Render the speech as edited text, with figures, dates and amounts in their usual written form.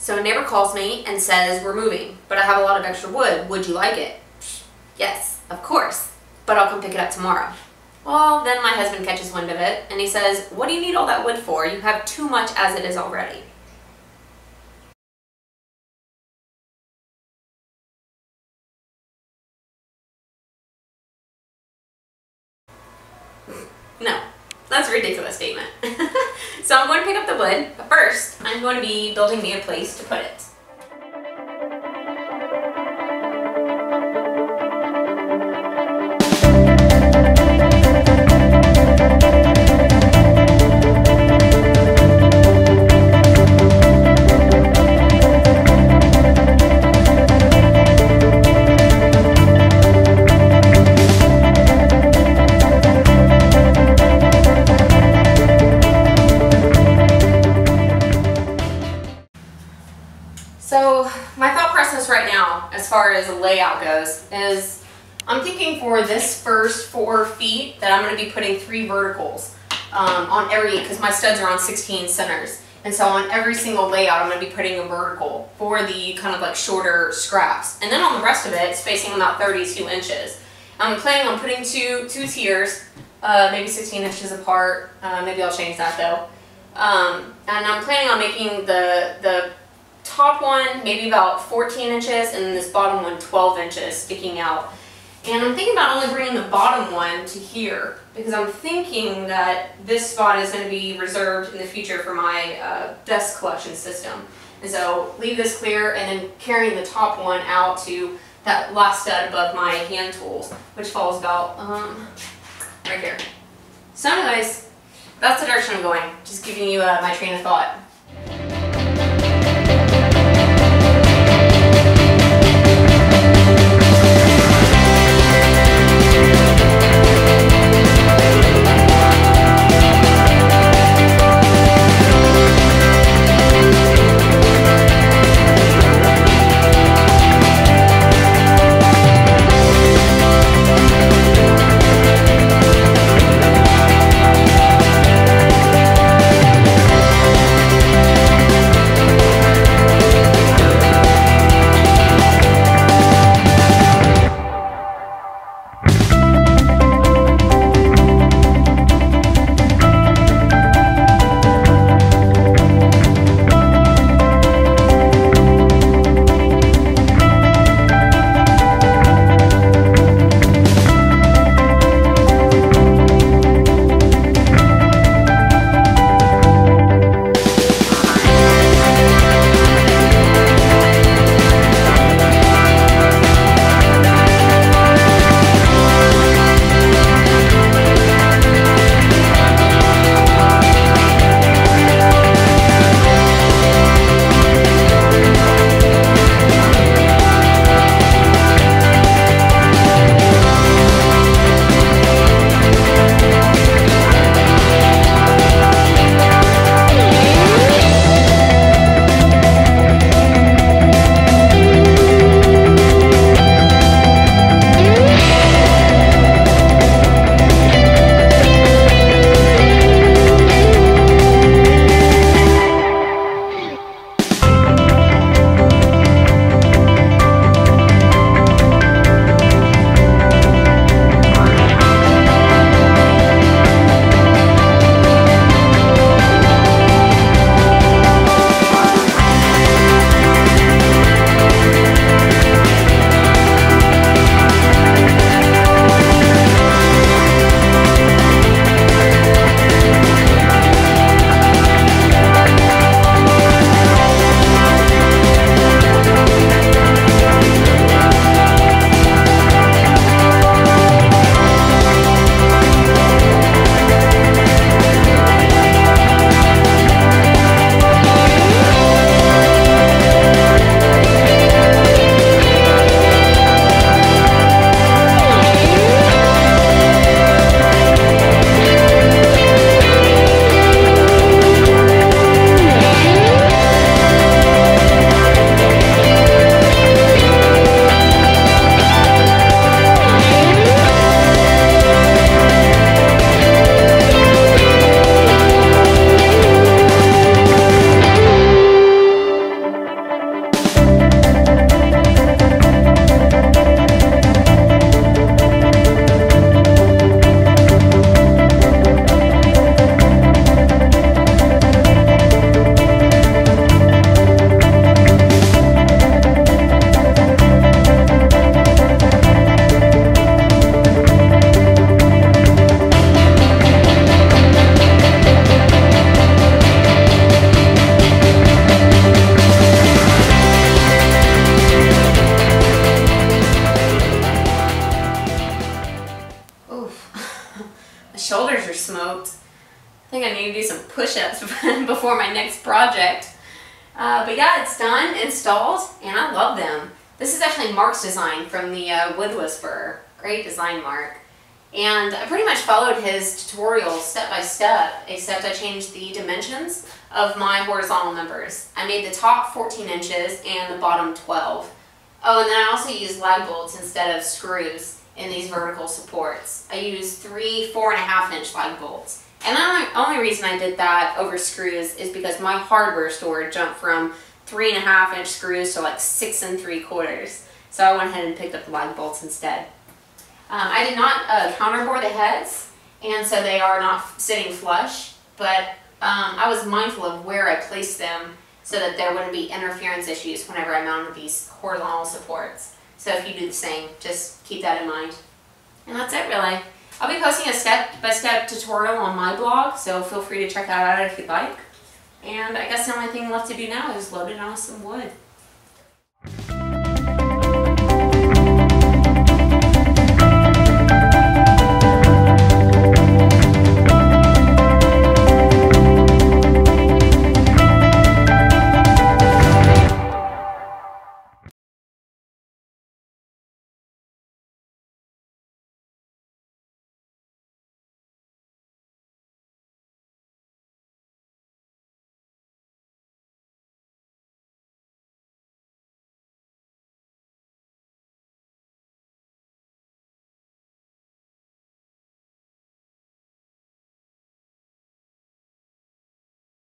So a neighbor calls me and says, we're moving, but I have a lot of extra wood. Would you like it? Yes, of course, but I'll come pick it up tomorrow. Well, then my husband catches wind of it and he says, what do you need all that wood for? You have too much as it is already. No, that's a ridiculous statement. So I'm going to pick up the wood, but first I'm going to be building me a place to put it. So my thought process right now, as far as the layout goes, is I'm thinking for this first 4 feet that I'm going to be putting 3 verticals on every, because my studs are on 16 centers. And so on every single layout, I'm going to be putting a vertical for the kind of like shorter scraps. And then on the rest of it, spacing them out 32 inches. I'm planning on putting two tiers, maybe 16 inches apart. Maybe I'll change that though. And I'm planning on making the top one maybe about 14 inches and this bottom one 12 inches sticking out. And I'm thinking about only bringing the bottom one to here because I'm thinking that this spot is going to be reserved in the future for my desk collection system. And so leave this clear and then carrying the top one out to that last stud above my hand tools, which falls about right here. So anyways, that's the direction I'm going. Just giving you my train of thought. before my next project. But yeah, it's done, installed, and I love them. This is actually Mark's design from the Wood Whisperer. Great design, Mark. And I pretty much followed his tutorial step by step, except I changed the dimensions of my horizontal numbers. I made the top 14 inches and the bottom 12. Oh, and then I also used lag bolts instead of screws in these vertical supports. I used 3 4.5-inch lag bolts. And the only reason I did that over screws is because my hardware store jumped from 3.5-inch screws to like 6 3/4. So I went ahead and picked up the lag bolts instead. I did not counterbore the heads, and so they are not sitting flush, but I was mindful of where I placed them so that there wouldn't be interference issues whenever I mounted these horizontal supports. So if you do the same, just keep that in mind. And that's it really. I'll be posting a step-by-step tutorial on my blog, so feel free to check that out if you'd like. And I guess the only thing left to do now is load it on some wood.